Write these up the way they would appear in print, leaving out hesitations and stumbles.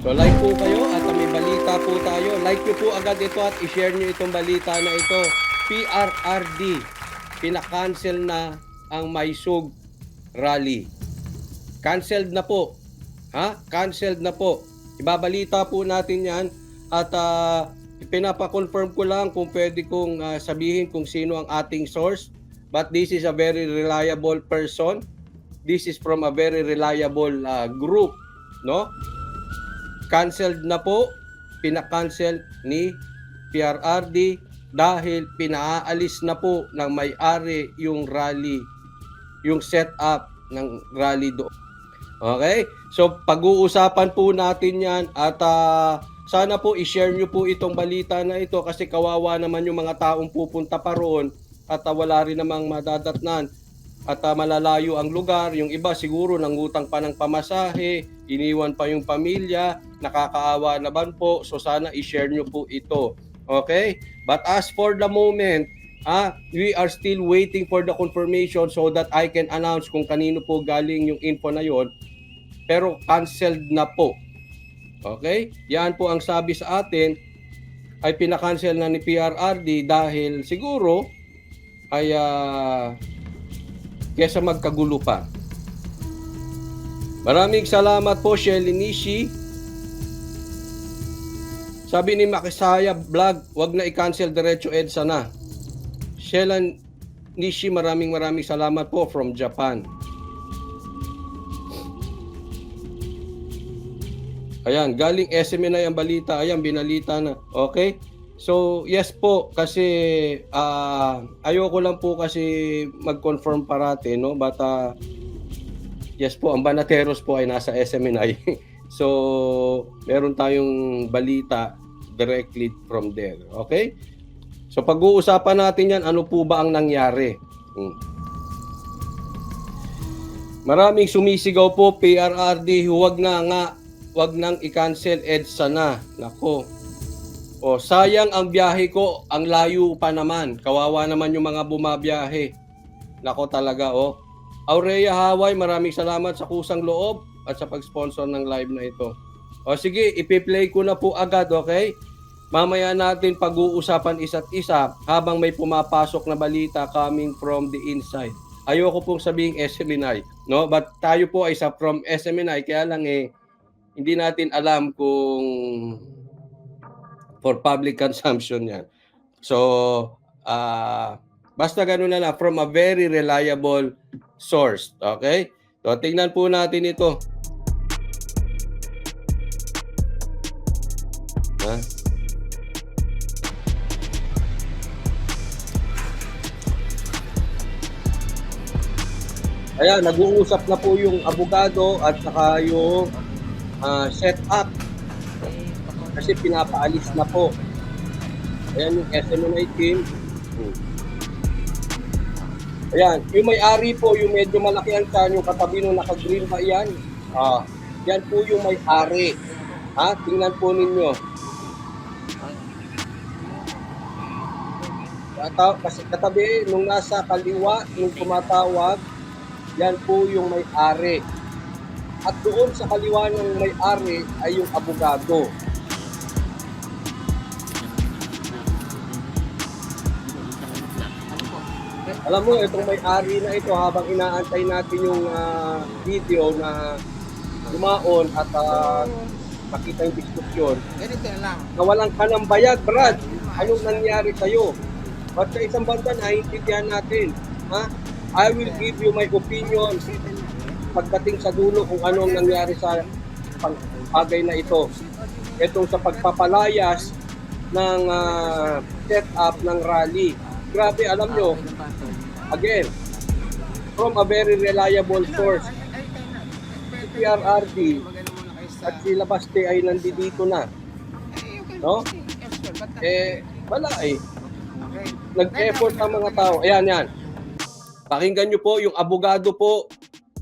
So like po kayo at may balita po tayo. Like nyo po agad ito at i-share nyo itong balita na ito. PRRD, pinakancel na ang Maisug Rally. Cancelled na po. Cancelled na po. Ibabalita po natin yan at pinapakonfirm ko lang kung pwede kong sabihin kung sino ang ating source. But this is a very reliable person. This is from a very reliable group, no? Cancelled na po, pinakancel ni PRRD dahil pinaalis na po ng may-ari yung rally, yung setup ng rally doon. Okay? So pag-uusapan po natin yan at sana po i-share nyo po itong balita na ito kasi kawawa naman yung mga taong pupunta pa roon at wala rin namang madadatnan at malalayo ang lugar. Yung iba siguro nangutang pa ng pamasahe, iniwan pa yung pamilya, nakakaawa naman po. So sana i-share nyo po ito. Okay? But as for the moment, we are still waiting for the confirmation so that I can announce kung kanino po galing yung info na yon. Pero canceled na po. Okay? Yan po ang sabi sa atin ay pinakancel na ni PRRD dahil siguro ay kesa magkagulo pa. Maraming salamat po, Shelly Nishi. Sabi ni Makisaya Vlog, wag na i-cancel, diretso EDSA na. Shelly Nishi, maraming salamat po from Japan. Ayan, galing SMNI ang balita. Ayan, binalita na. Okay? So, yes po, kasi ayoko lang po kasi mag-confirm parati, no? But, yes po, ang Banateros po ay nasa SMNI. So, meron tayong balita directly from there. Okay? So, pag-uusapan natin yan, ano po ba ang nangyari? Maraming sumisigaw po, PRRD, huwag nang i-cancel, EDSA na. Nako. O, sayang ang biyahe ko, ang layo pa naman. Kawawa naman yung mga bumabiyahe. Nako talaga, oh. Aurea Haway, maraming salamat sa kusang loob at sa pag-sponsor ng live na ito. O sige, ipi-play ko na po agad, okay? Mamaya natin pag-uusapan isa't isa habang may pumapasok na balita coming from the inside. Ayoko pong sabihin SMNI, no? But tayo po ay from SMNI, kaya lang hindi natin alam kung for public consumption yan. So, basta ganun na lang, from a very reliable source. Okay? So, tingnan po natin ito. Ayan, nag-uusap na po yung abogado at saka yung setup. Kasi pinapaalis na po. Ayan yung SMNI team. Ayan, yung may-ari po, yung medyo malaki ang tiyan, yung katabi nung naka-green ba yan? Yan po yung may-ari. Tingnan po ninyo. Kasi katabi, nung nasa kaliwa, nung tumatawag, yan po yung may-ari. At doon sa kaliwa ng may-ari ay yung abogado. Alam mo, itong may-ari na ito, habang inaantay natin yung video na dumaon at makita yung diskusyon, nawalan ka ng bayad, Brad. Anong nangyari sa'yo? But sa isang banda, naiintindihan natin. I will give you my opinion pagdating sa dulo kung anong nangyari sa bagay na ito. Itong sa pagpapalayas ng setup ng rally. Grabe, alam nyo, again, from a very reliable source, si PRRD at si Labaste ay nandito na. No? Wala nag-effort ang mga tao. Ayan. Pakinggan nyo po, yung abogado po,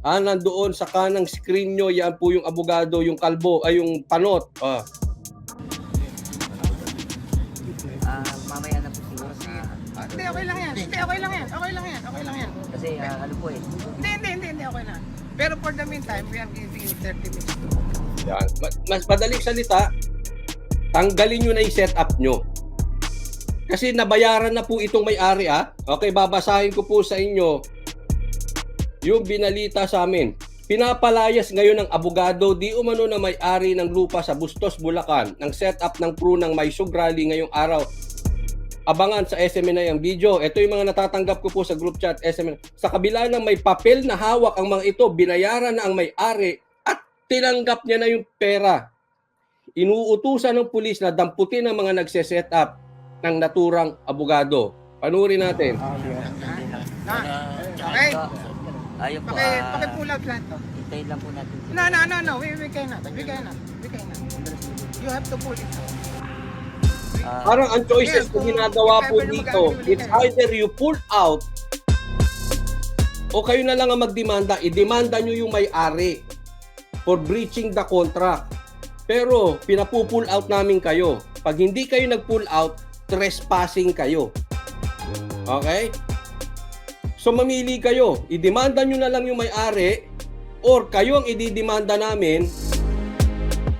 nandoon sa kanang screen nyo, yan po yung abogado, yung kalbo, ay yung panot. Mamaya na po siguro sa... Hindi, okay lang yan. Kasi ano po Hindi, okay na. Pero for the meantime, we are giving you 30 minutes to Yan. Mas madaling salita, tanggalin nyo na yung setup nyo. Kasi nabayaran na po itong may-ari Okay, babasahin ko po sa inyo yung binalita sa amin. Pinapalayas ngayon ng abogado di umano na may-ari ng lupa sa Bustos, Bulacan ng setup ng crew ng Maisog Rally ngayong araw. Abangan sa SMNI ang video. Ito yung mga natatanggap ko po sa group chat SMNI. Sa kabila ng may papel na hawak ang mga ito, binayaran na ang may-ari at tinanggap niya na yung pera. Inuutusan ng pulis na damputin ang mga nagse-set up ng naturang abogado. Panurin natin. Okay? Ayaw po. Paki-pull out lahat to. Hintayin lang po natin. No. We cannot. You have to pull it out. Parang ang choices na ginagawa po dito, it's either you pull out o kayo na lang ang magdemanda. I-demanda nyo yung may-ari for breaching the contract. Pero pinapupull out namin kayo. Pag hindi kayo nag-pull out, trespassing kayo. Okay? So mamili kayo. I-demanda nyo na lang yung may-ari or kayo ang ididemanda namin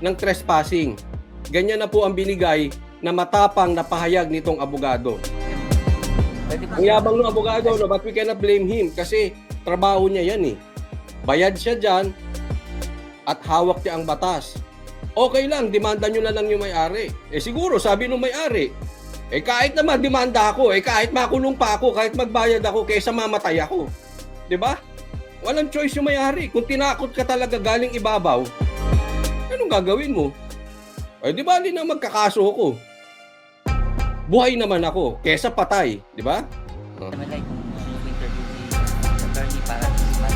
ng trespassing. Ganyan na po ang binigay na matapang na pahayag nitong abogado. Ang yabang ng abogado, no, but we cannot blame him kasi trabaho niya yan eh. Bayad siya dyan at hawak niya ang batas. Okay lang, demanda nyo na lang yung may-ari. Siguro, sabi nung may-ari, kahit naman demanda ako, kahit makulong pa ako, kahit magbayad ako, kaysa mamatay ako. 'Di ba? Walang choice yung may-ari. Kung tinakot ka talaga galing ibabaw, anong gagawin mo? Di ba na magkakaso ako? Buhay naman ako, kesa patay, di ba? Naman like, kung interview si attorney para sa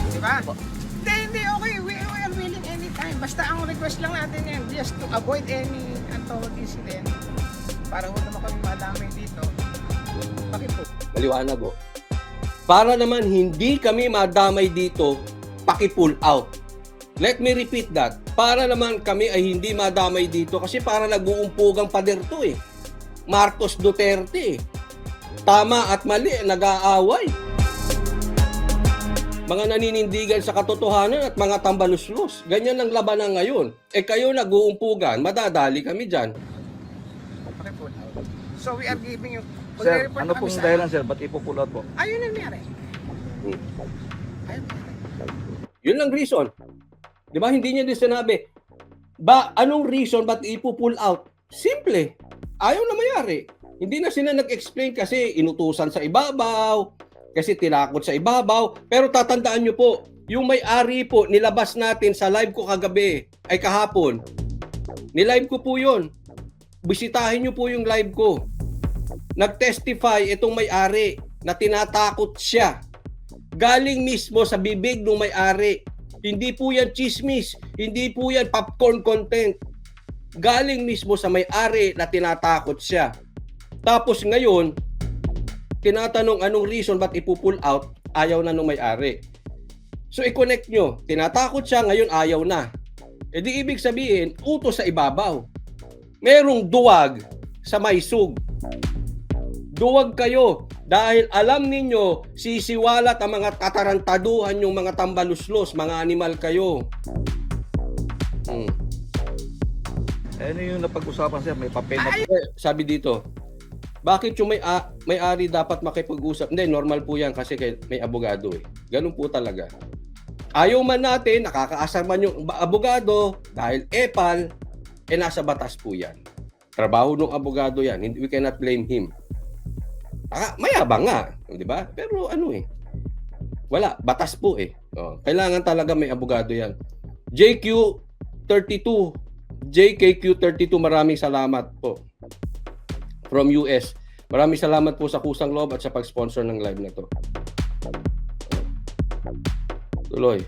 Di ba? Hindi, okay. We are willing anytime. Basta ang request lang natin yan, just to avoid any untoward incident. Para huwag naman kami madamay dito. Paki-pull. Maliwanag ko. Para naman hindi kami madamay dito, paki-pull out. Let me repeat that. Para naman kami ay hindi madamay dito kasi para nag-uumpugang pader to eh. Marcos Duterte eh. Tama at mali, nag-aaway. Mga naninindigan sa katotohanan at mga tambaluslos. Ganyan ang labanan ngayon. Kayo nag-uumpugan, madadali kami dyan. Paki-pull out. So we are giving you... Sir, Magre-report ano kami pong sa- dahilan sir? Ba't ipo-pull out po? Ayun ang nangyari. Ayun. Yun lang reason. Di ba? Hindi niya din sinabi. Anong reason ba't ipo-pull out? Simple. Ayaw na mayari. Hindi na sila nag-explain kasi inutusan sa ibabaw, kasi tinakot sa ibabaw. Pero tatandaan nyo po, yung may-ari po, nilabas natin sa live ko kagabi, ay kahapon. Nilive ko po yun. Bisitahin nyo po yung live ko. Nag-testify itong may-ari na tinatakot siya. Galing mismo sa bibig ng may-ari. Hindi po yan chismis. Hindi po yan popcorn content. Galing mismo sa may-ari na tinatakot siya. Tapos ngayon, tinatanong anong reason ba't ipupull out, ayaw na nung may-ari. So i-connect nyo. Tinatakot siya, ngayon ayaw na. Di ibig sabihin, utos sa ibabaw. Merong duwag sa Maisog. Duwag kayo dahil alam ninyo sisiwalat ang mga katarantaduhan yung mga tambaluslos, mga animal kayo. Ano yung napag-usapan sir? May papel na Sabi dito, bakit yung may-ari dapat makipag-usap? Hindi, normal po yan kasi may abogado eh. Ganun po talaga. Ayaw man natin, nakakaasar man yung abogado dahil epal, nasa batas po yan. Trabaho ng abogado yan. We cannot blame him. Mayabang nga, di ba? Pero ano eh, wala, batas po eh. Kailangan talaga may abogado yan. JKQ32, maraming salamat po. From US. Maraming salamat po sa kusang loob at sa pag-sponsor ng live na to. Tuloy.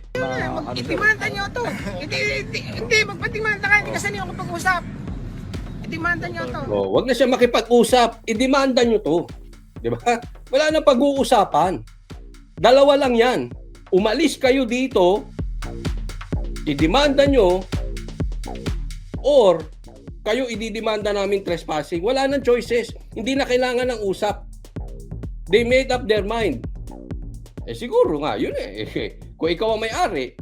Itimanda nyo to. Hindi, magpatimanda ka. Hindi kasi niyo ako pag-usap. Itimanda nyo to. Wag na siya makipag-usap. Idemanda nyo to. Di ba? Wala na pag-uusapan. Dalawa lang yan. Umalis kayo dito, idemanda nyo, or kayo ididemanda namin trespassing. Wala nang choices. Hindi na kailangan ng usap. They made up their mind. Siguro nga, yun eh. Kung ikaw ang may-ari,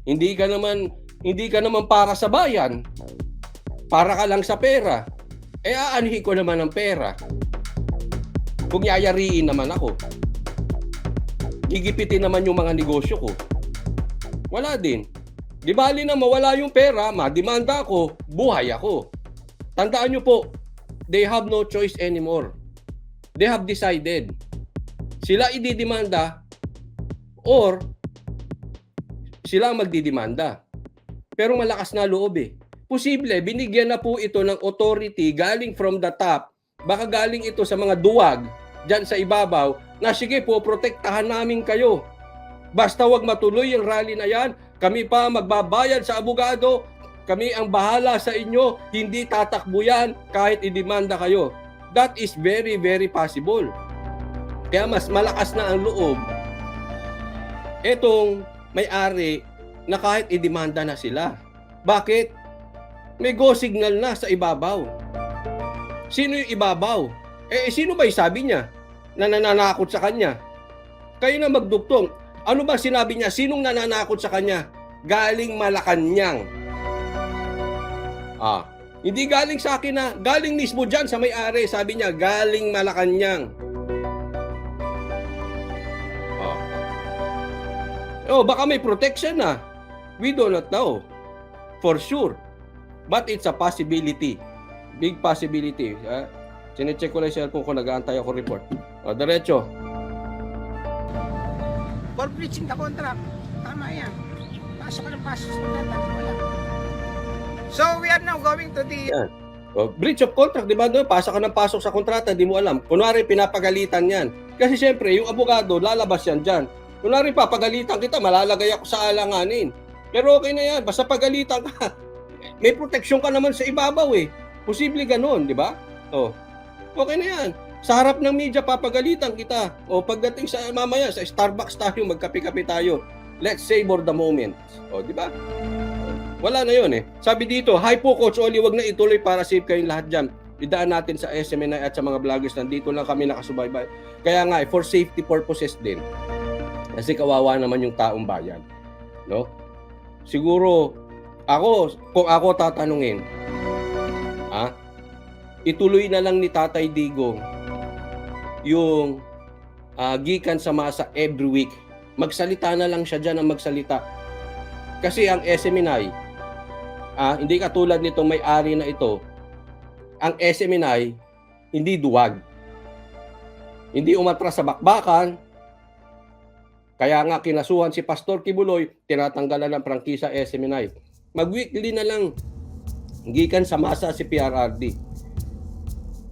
hindi hindi ka naman para sa bayan. Para ka lang sa pera. Aanhin ko naman ang pera. Kung yayariin naman ako. Gigipitin naman yung mga negosyo ko. Wala din. Di bali na mawala yung pera, mademanda ako, buhay ako. Tandaan nyo po, they have no choice anymore. They have decided. Sila ididemanda or sila ang magdidemanda. Pero malakas na loob eh. Posible, binigyan na po ito ng authority galing from the top. Baka galing ito sa mga duwag dyan sa ibabaw na sige po, protektahan namin kayo. Basta wag matuloy yung rally na yan. Kami pa magbabayad sa abogado. Kami ang bahala sa inyo. Hindi tatakbo yan kahit idemanda kayo. That is very, very possible. Kaya mas malakas na ang loob etong may-ari na kahit idemanda na sila. Bakit? May go signal na sa ibabaw. Sino yung ibabaw? Sino ba yung sabi niya na nananakot sa kanya? Kayo na magduktong. Ano ba sinabi niya? Sinong nananakot sa kanya? Galing Malacanang. Hindi galing sa akin na. Galing mismo dyan sa may-ari. Sabi niya, galing Malacanang. Baka may protection na. We do not know. For sure. But it's a possibility. Big possibility. Sinecheck ko lang yung cellphone ko, nag-aantay ako report. Diretso. For breaching the contract. Tama yan. Pasok ka ng pasok sa contract. Wala. So, we are now going to the... Yan. Breach of contract, di ba doon? Pasok ka ng pasok sa kontrata, di mo alam. Kunwari, pinapagalitan yan. Kasi siyempre, yung abogado, lalabas yan dyan. Kunwari, papagalitan kita, malalagay ako sa alanganin. Pero okay na yan, basta pagalitan ka. May proteksyon ka naman sa ibabaw eh. Posible ganun, di ba? Okay na yan. Sa harap ng media, papagalitan kita. Pagdating sa mamaya, sa Starbucks tayo, magkape-kape tayo. Let's savor the moment. Di ba? Wala na yun eh. Sabi dito, hi po Coach Oli, wag na ituloy para safe kayong lahat dyan. Idaan natin sa SMNI at sa mga vloggers. Nandito lang kami nakasubaybay. Kaya nga, for safety purposes din. Kasi kawawa naman yung taong bayan. No? Siguro, kung ako tatanungin, ituloy na lang ni Tatay Digong yung gikan sa masa every week. Magsalita na lang siya dyan ang magsalita. Kasi ang SMNI, hindi katulad nitong may-ari na ito, ang SMNI, hindi duwag. Hindi umatras sa bakbakan. Kaya nga kinasuhan si Pastor Kibuloy, tinatanggalan ng prangkisa SMNI. Mag-weekly na lang gikan sa masa si PRRD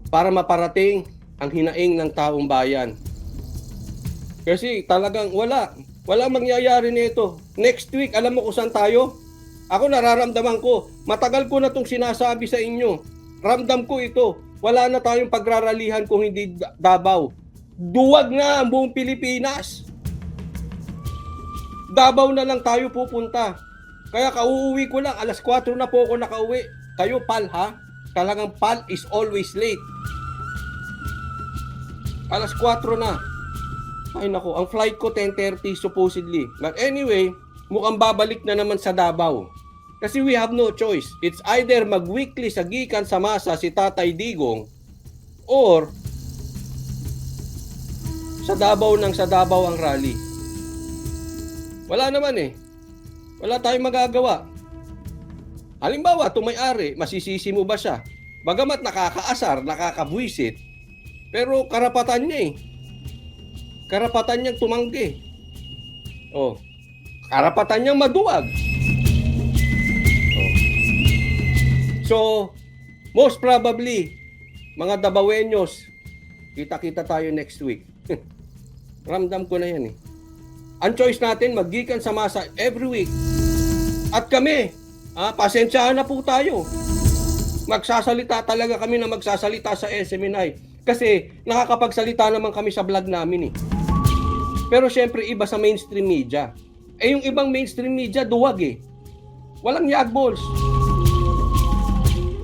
para maparating ang hinaing ng taong bayan. Kasi talagang wala mangyayari nito. Next week, alam mo kung saan tayo? Ako nararamdaman ko, matagal ko na itong sinasabi sa inyo. Ramdam ko ito. Wala na tayong pagraralihan kung hindi Davao. Duwag na ang buong Pilipinas. Davao na lang tayo pupunta. Kaya kauuwi ko lang, alas 4 na po ako nakauwi. Kayo pal ha? Talagang pal is always late. Alas 4 na. Ay nako, ang flight ko 10:30 supposedly. But anyway, mukhang babalik na naman sa Davao. Kasi we have no choice. It's either mag-weekly sa gikan sa masa si Tatay Digong or sa Davao ang rally. Wala naman eh. Wala tayong magagawa. Halimbawa, itong may-ari, masisisi mo ba siya? Bagamat nakakaasar, nakakabwisit, pero karapatan niya eh. Karapatan niyang tumanggi. Karapatan niyang maduwag. So, most probably, mga Davaoeños, kita-kita tayo next week. Ramdam ko na yan eh. Ang choice natin, maggikan sa masa every week. At kami, pasensyahan na po tayo. Magsasalita talaga kami na magsasalita sa SMNI. Kasi nakakapagsalita naman kami sa vlog namin eh. Pero syempre iba sa mainstream media. Yung ibang mainstream media, duwag eh. Walang yagballs.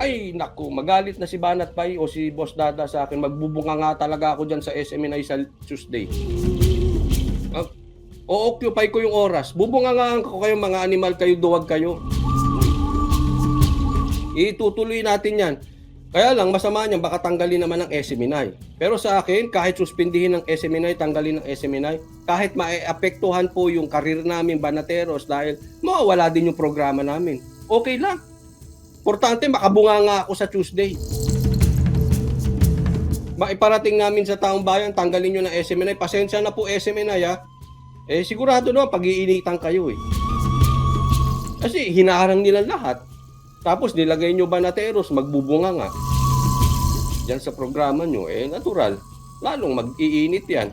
Ay, naku, magalit na si Banat Pai o si Boss Dada sa akin. Magbubunga nga talaga ako dyan sa SMNI sa Tuesday. O-occupy ko yung oras. Bubunga nga ko kayo mga animal kayo, duwag kayo. Itutuloy natin yan. Kaya lang, masama niyan, baka tanggalin naman ng SMNI. Pero sa akin, kahit suspindihin ng SMNI, tanggalin ng SMNI, kahit maapektuhan po yung karir namin Banateros dahil mawawala din yung programa namin. Okay lang. Importante, makabunga nga ako sa Tuesday. Maiparating namin sa taong bayan, tanggalin nyo ng SMNI. Pasensya na po SMNI ha. Sigurado naman, pag-iinitan kayo eh. Kasi hinaharang nila lahat. Tapos nilagay nyo Banateros, magbubunga nga. Diyan sa programa nyo, natural. Lalong mag-iinit yan.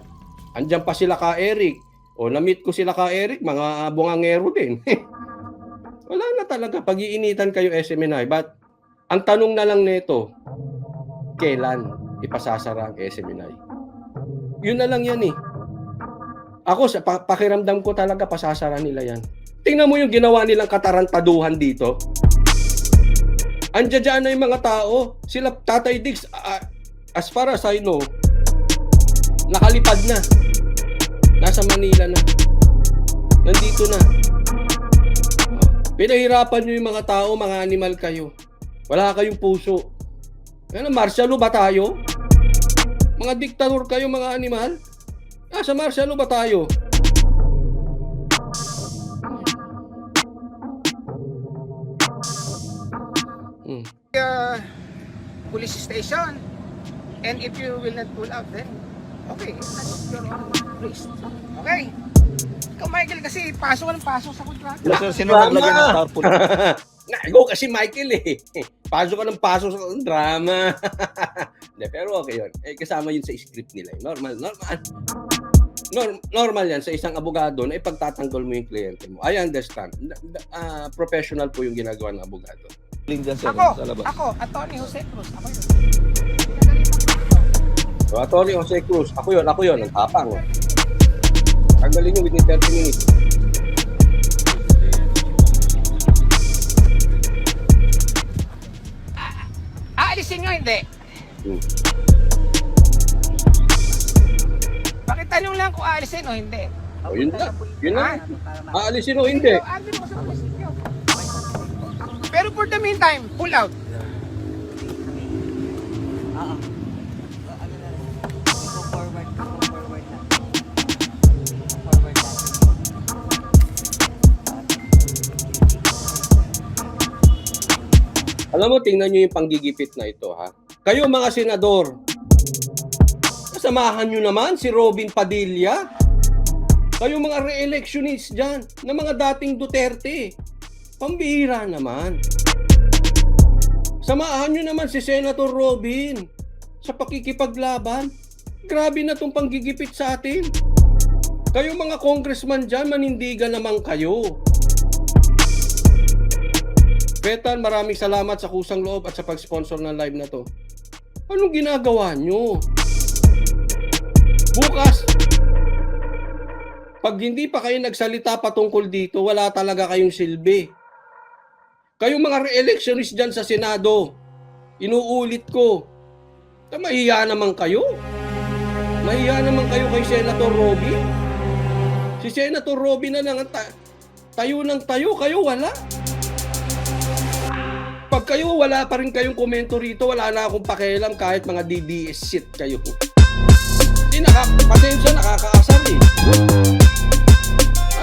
Andyan pa sila ka Eric. O na-meet ko sila ka Eric, mga bungangero din. Wala na talaga, pag-iinitan kayo SMNI. But ang tanong na lang nito, kailan ipasasara ang SMNI? Yun na lang yan eh. Ako, sa pakiramdam ko talaga, pasasara nila yan. Tingnan mo yung ginawa nilang katarantaduhan dito. Andiyan na yung mga tao. Sila, Tatay Diggs, as far as I know, nakalipad na. Nasa Manila na. Nandito na. Pinahirapan nyo yung mga tao, mga animal kayo. Wala kayong puso. Ano, martial law ba tayo? Mga diktador kayo, mga animal? Sa martial law ba tayo? Police station. And if you will not pull out, then okay, that's your own risk. Okay? Ikaw, Michael, kasi pasok ng pasok sa kontrata. Sir, sino naglagay ng tarpaulin? Ikaw kasi Michael eh. Pasok ka ng pasok sa drama. Pero okay yun. Kasama yun sa script nila. Normal yan sa isang abogado na ipagtatanggol mo yung kliyente mo. I understand. Professional po yung ginagawa ng abogado. Link dyan, sir, sa labas. Ako, Atty. Jose Cruz. Ako yun. So, Atty. Jose Cruz. Ako yun. Ang tapang. Tanggalin nyo within 30 minutes. Aalisin nyo, hindi. Pakitanong lang kung aalisin o hindi. Yun na. Yun na. Aalisin o hindi. Aalisin mo sa munisipyo. Pero for the meantime, pull out. Forward na. Forward na. Alam mo, tingnan nyo yung panggigipit na ito, ha? Kayo mga senador, kasamahan nyo naman si Robin Padilla. Kayo mga re-electionists dyan, na mga dating Duterte. Pambihira naman. Samahan nyo naman si Senator Robin sa pakikipaglaban. Grabe na tong panggigipit sa atin. Kayo mga congressman dyan, manindigan naman kayo. Betan, maraming salamat sa kusang loob at sa pag-sponsor ng live na to. Anong ginagawa nyo? Bukas, pag hindi pa kayo nagsalita patungkol dito, wala talaga kayong silbi. Kayong mga re-electionist dyan sa Senado, inuulit ko, mahiya naman kayo. Mahiya naman kayo kay Senator Robin. Si Senator Robin na lang tayo ng tayo, kayo wala. Pag kayo wala pa rin kayong komento rito, wala na akong pakialam kahit mga DDS shit kayo. Hindi pasensya, nakakaasar eh.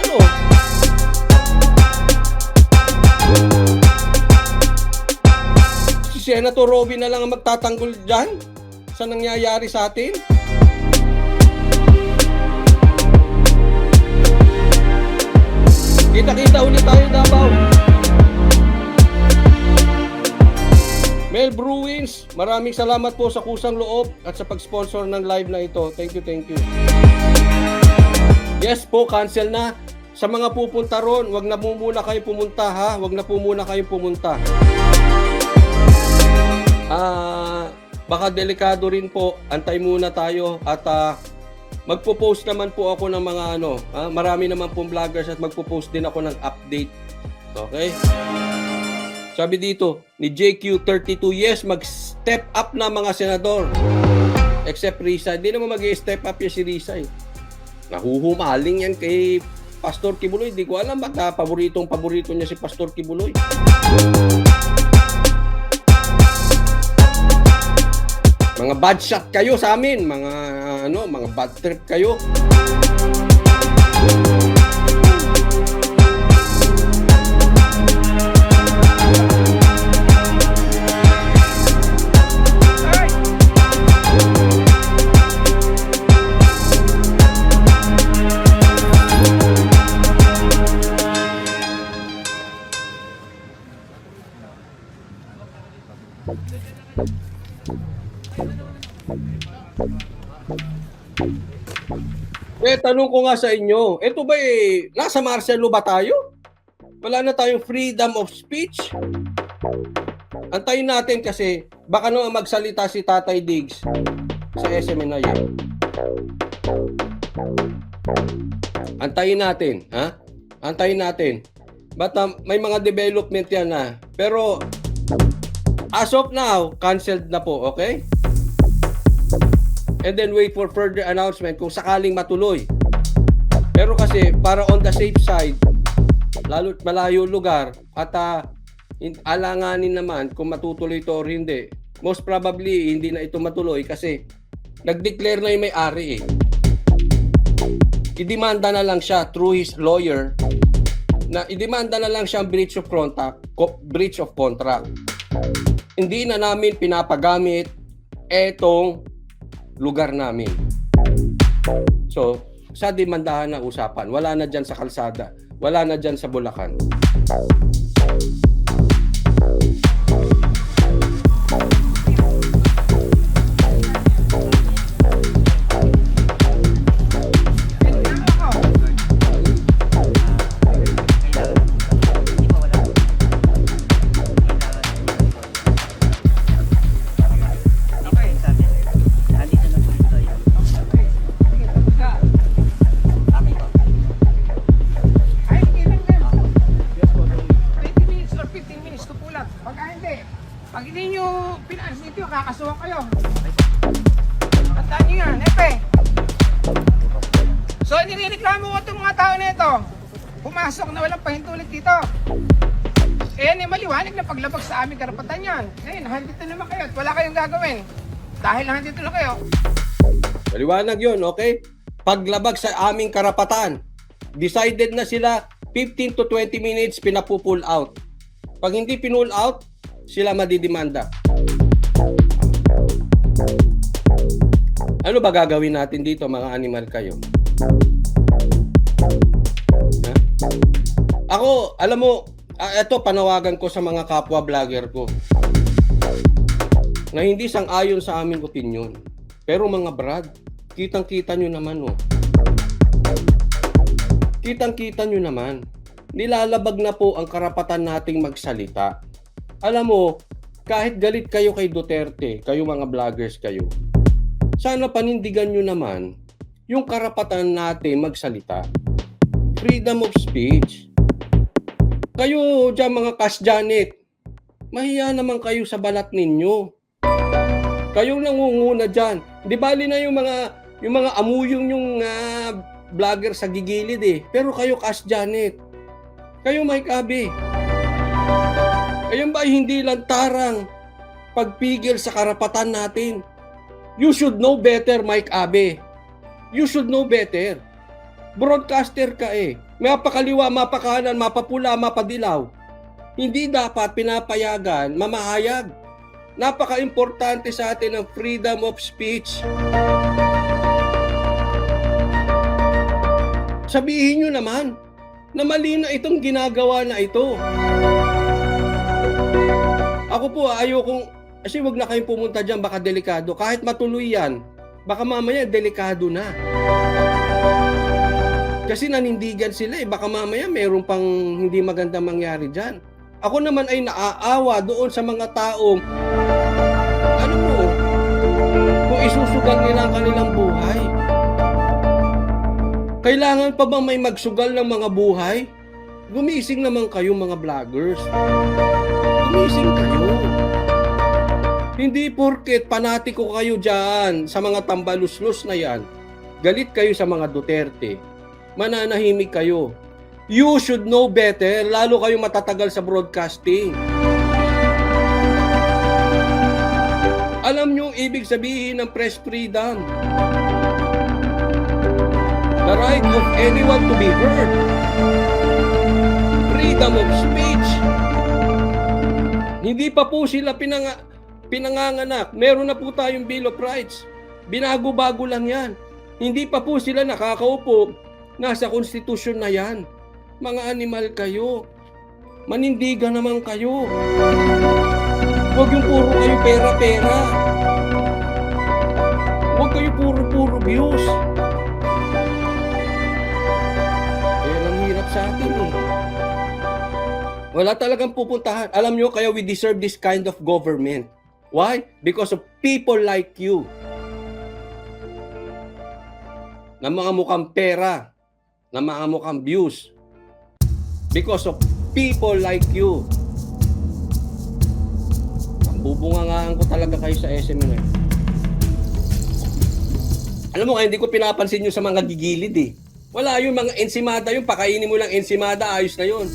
Ano? Si Senator Robin na lang ang magtatanggol dyan sa nangyayari sa atin. Kita-kita ulit tayo, Davao. Mel Bruins, maraming salamat po sa kusang loob at sa pag-sponsor ng live na ito. Thank you, thank you. Yes po, cancel na. Sa mga pupunta ron, wag na po muna kayo pumunta ha. Wag na po muna kayo pumunta. Baka delikado rin po. Antay muna tayo at magpo-post naman po ako ng mga marami naman pong vloggers at magpo-post din ako ng update. Okay? Sabi dito, ni JQ32, yes, mag-step up na mga senador. Except Risa. Hindi naman mag-step up yan si Risa eh. Nahuhumaling yan kay Pastor Kibuloy. Hindi ko alam baka paborito niya si Pastor Kibuloy. Mga bad shot kayo sa amin, mga mga bad trip kayo. Tanong ko nga sa inyo, ito ba nasa martial law ba tayo? Wala na tayong freedom of speech? Antayin natin kasi baka naman magsalita si Tatay Diggs sa SMNI. Antayin natin, ha? Antayin natin. But may mga development yan na. Pero as of now, canceled na po, okay? And then wait for further announcement kung sakaling matuloy. Pero kasi para on the safe side, lalo't malayo lugar at alanganin naman kung matutuloy ito or hindi. Most probably hindi na ito matuloy kasi nag-declare na yung may-ari eh. Idemanda na lang siya through his lawyer na idemanda na lang siya ang breach of contract. Hindi na namin pinapagamit etong lugar namin. So, sa demandahan na usapan. Wala na dyan sa kalsada. Wala na dyan sa Bulacan. Pag hindi nyo pinaalis dito, kakasuhan kayo. Tandaan nyo yan, epe. So, nireklamo ko itong mga tao na ito. Pumasok na walang pahintulit dito. Maliwanag na paglabag sa aming karapatan yan. Ngayon, nandito naman kayo at wala kayong gagawin. Dahil nandito na kayo. Maliwanag yun, okay? Paglabag sa aming karapatan. Decided na sila 15 to 20 minutes pinapupull out. Pag hindi pinull out, sila madidemanda. Ano ba gagawin natin dito mga animal kayo? Ha? Ako, alam mo, ito panawagan ko sa mga kapwa vlogger ko na hindi sang-ayon sa aming opinion. Pero mga brad, kitang-kita nyo naman oh. Kitang-kita nyo naman. Nilalabag na po ang karapatan nating magsalita. Alam mo, kahit galit kayo kay Duterte, kayo mga vloggers kayo, sana panindigan nyo naman yung karapatan natin magsalita. Freedom of speech. Kayo dyan mga kasjanet, mahiya naman kayo sa balat ninyo. Kayong nangunguna dyan. Di bali na yung mga amuyong yung vlogger sa gigilid eh. Pero kayo kasjanet. Kayo may kabi. Ayun ba hindi lantarang pagpigil sa karapatan natin? You should know better, Mike Abe. You should know better. Broadcaster ka eh. Mapakaliwa, mapakanan, mapapula, mapadilaw. Hindi dapat pinapayagan, mamahayag. Napaka-importante sa atin ang freedom of speech. Sabihin nyo naman na mali na itong ginagawa na ito. Ako po, ayokong, kasi wag na kayong pumunta dyan, baka delikado. Kahit matuloy yan, baka mamaya delikado na. Kasi nanindigan sila eh, baka mamaya mayroon pang hindi magandang mangyari dyan. Ako naman ay naaawa doon sa mga taong, ano po, kung isusugal nila ang kanilang buhay. Kailangan pa ba may magsugal ng mga buhay? Gumising naman kayo mga vloggers. Gumising kayo. Hindi porket panatiko kayo dyan sa mga tambaluslos na yan, galit kayo sa mga Duterte, mananahimik kayo. You should know better, lalo kayo matatagal sa broadcasting. Alam nyo ang ibig sabihin ng press freedom. The right of anyone to be heard. Freedom of speech. Hindi pa po sila pinanganganak. Meron na po tayong Bill of Rights. Binago-bago lang yan. Hindi pa po sila nakakaupo. Nasa konstitusyon na yan. Mga animal kayo. Manindigan naman kayo. Huwag yung puro kayo pera-pera. Huwag kayo puro views. Kaya ang hirap sa atin eh. Wala talagang pupuntahan. Alam nyo, kaya we deserve this kind of government. Why? Because of people like you. Na mga mukhang pera. Na mga mukhang views. Because of people like you. Ang bubungangaan ko talaga kayo sa SMN. Alam mo, kaya hindi ko pinapansin nyo sa mga gigilid eh. Wala yung mga ensimada, yung pakainin mo lang ensimada, ayos na yun.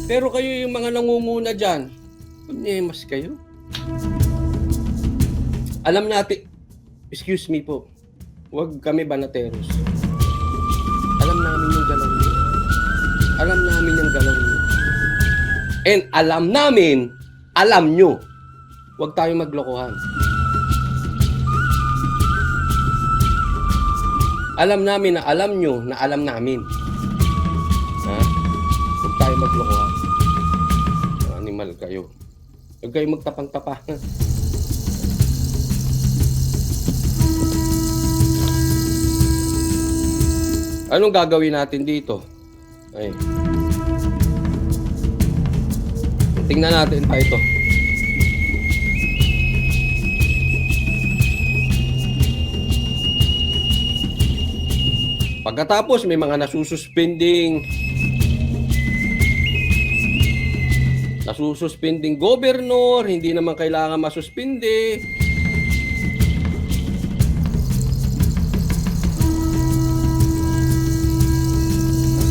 Pero kayo yung mga nangunguna dyan, mas kayo. Alam natin, excuse me po, huwag kami banateros. Alam namin yung galaw niyo. Alam namin yung galaw niyo. And alam namin, alam nyo. Huwag tayong maglokohan. Alam namin na alam nyo na alam namin. Ha? Huwag tayong maglokohan. Animal kayo. Huwag kayong magtapang-tapangan. Anong gagawin natin dito? Ay. Tingnan natin pa ito. Pagkatapos may mga nasususpending gobernur, hindi naman kailangan masuspindi.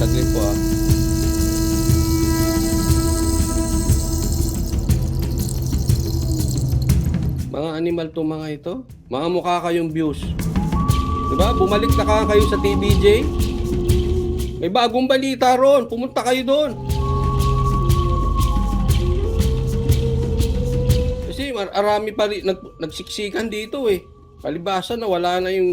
Saglit po ah. Mga animal to mga ito. Mga mukha kayong views. Diba? Bumalik na kayo sa TVJ. May bagong balita ron. Pumunta kayo doon. Kasi marami pa rin nagsiksikan dito eh. Palibasa na wala na yung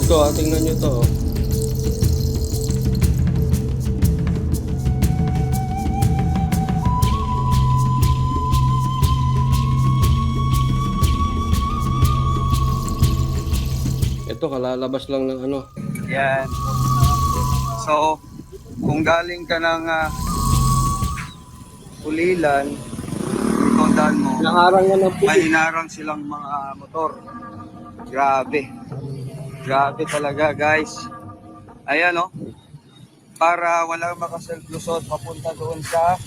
ito, tingnan nyo to. Ito, kalalabas lang ng ano. Yan. So, kung galing ka ng Ulilan, tandaan mo, Naharang na ng pulis. may hinarang silang mga motor. Grabe. Grabe talaga, guys. Ayan, oh. Para walang makaself-lusot papunta doon sa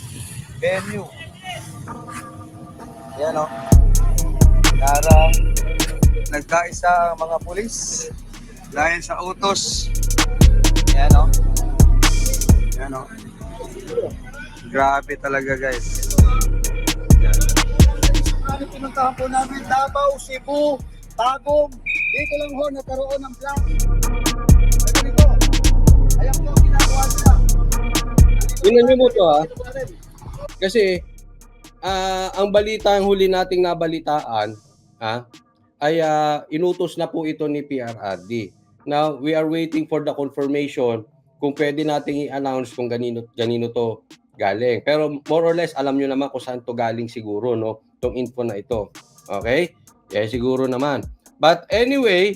venue. Ayan, oh. Hinarang. Nagkaisa ang mga pulis dahil sa utos. Ayan, oh. Ayan, oh. Grabe talaga, guys. Ano pinuntahan po namin? Davao, Cebu, Tagum. Dito lang ho nagkaroon ng plan. Ganito. Ayan po ang ginagawa nila. Tingnan nyo mo to ha. Kasi ang balita, ang huli nating nabalitaan ay inutos na po ito ni PRRD. Now, we are waiting for the confirmation kung pwede nating i-announce kung ganino to galing. Pero more or less, alam nyo naman kung saan to galing siguro, no? Itong info na ito. Okay? Kaya siguro naman. But anyway,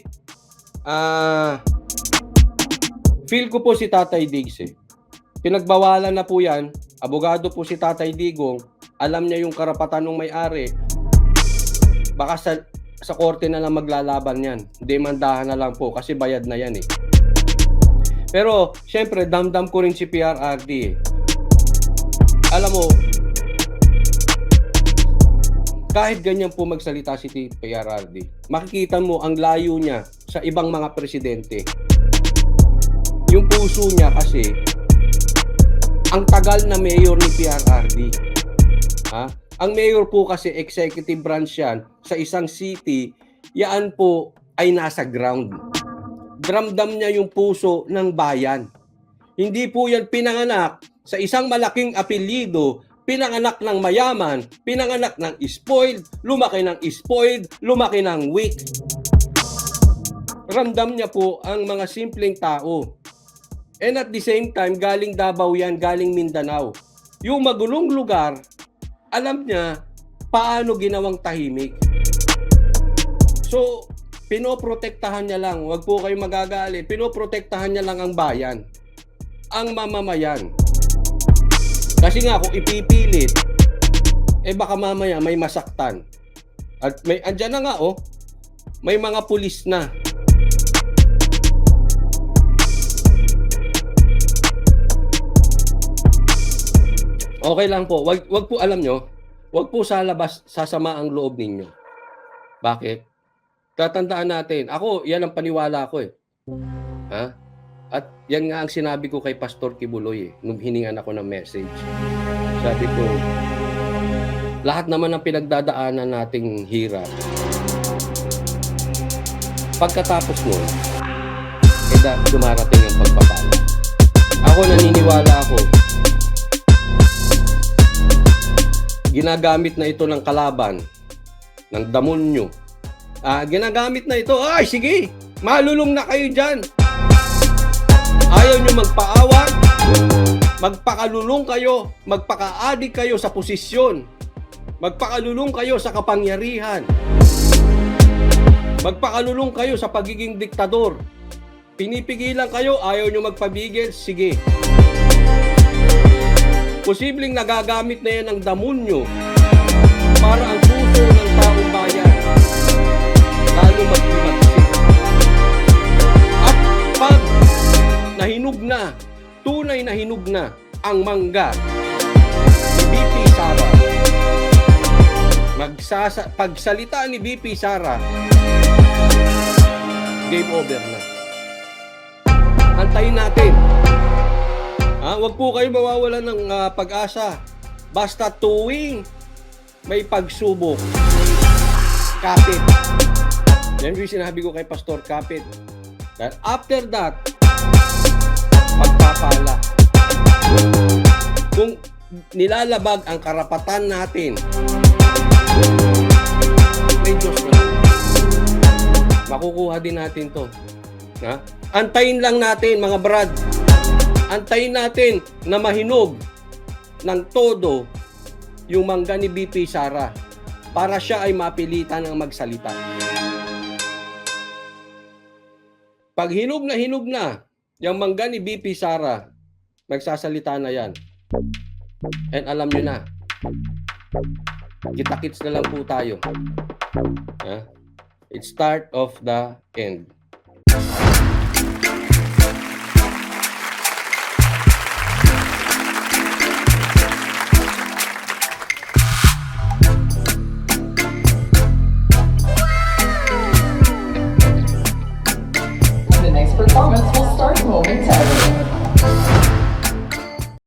feel ko po si Tatay Diggs eh. Pinagbawalan na po yan. Abogado po si Tatay Digong. Alam niya yung karapatan ng may-ari. Baka sa korte na lang maglalaban yan. Demandahan na lang po kasi bayad na yan eh. Pero, syempre, damdam ko rin si PRRD eh. alam mo, kahit ganyan po magsalita si PRRD, makikita mo ang layo niya sa ibang mga presidente. Yung puso niya kasi, ang tagal na mayor ni PRRD. Ha? Ang mayor po kasi executive branch yan sa isang city, yan po ay nasa ground. Dramdam niya yung puso ng bayan. Hindi po yan pinanganak sa isang malaking apelyido, pinanganak ng mayaman, pinanganak ng spoiled, lumaki ng weak. Ramdam niya po ang mga simpleng tao. And at the same time, galing Davao yan, galing Mindanao. Yung magulong lugar, alam niya paano ginawang tahimik. So, pinoprotektahan niya lang. Huwag po kayong magagalit. Pinoprotektahan niya lang ang bayan. Ang mamamayan. Kasi nga kung ipipilit, baka mamaya may masaktan. At may andyan na nga may mga pulis na. Okay lang po. Wag po alam nyo, wag po sa labas sasama ang loob ninyo. Bakit? Tatandaan natin. Ako, yan ang paniwala ko Ha? At yan nga ang sinabi ko kay Pastor Kibuloy nung hiningan ako ng message. Sabi ko, lahat naman ng pinagdadaanan nating hirap. Pagkatapos nun, dumarating ang pagpapala. Ako naniniwala ako, ginagamit na ito ng kalaban, ng damonyo. Ginagamit na ito, ay sige, malulong na kayo dyan. Ayaw nyo magpaawa, magpakalulong kayo, magpakaadik kayo sa posisyon, magpakalulong kayo sa kapangyarihan, magpakalulong kayo sa pagiging diktador. Pinipigilan kayo, ayaw nyo magpabigil, sige. Posibleng nagagamit na yan ng damonyo para ang puso ng taong bayan lalo maghimagsik. At pag nahinog na, tunay na hinog na ang mangga ni BP Sara, pagsalita ni BP Sara, game over na. Antayin natin. Huwag po kayo mawawalan ng pag-asa. Basta tuwing may pagsubok, kapit. Yan yung sinabi ko kay Pastor, kapit. Dahil after that, pagpapala. Kung nilalabag ang karapatan natin, may Diyos na. Makukuha din natin to. Antayin lang natin, mga brad. Antayin natin na mahinog ng todo yung mangga ni BP Sara para siya ay mapilitan ng magsalita. Pag hinog na yung mangga ni BP Sara, magsasalita na yan. And alam nyo na, kita-kits na lang po tayo. It's start of the end.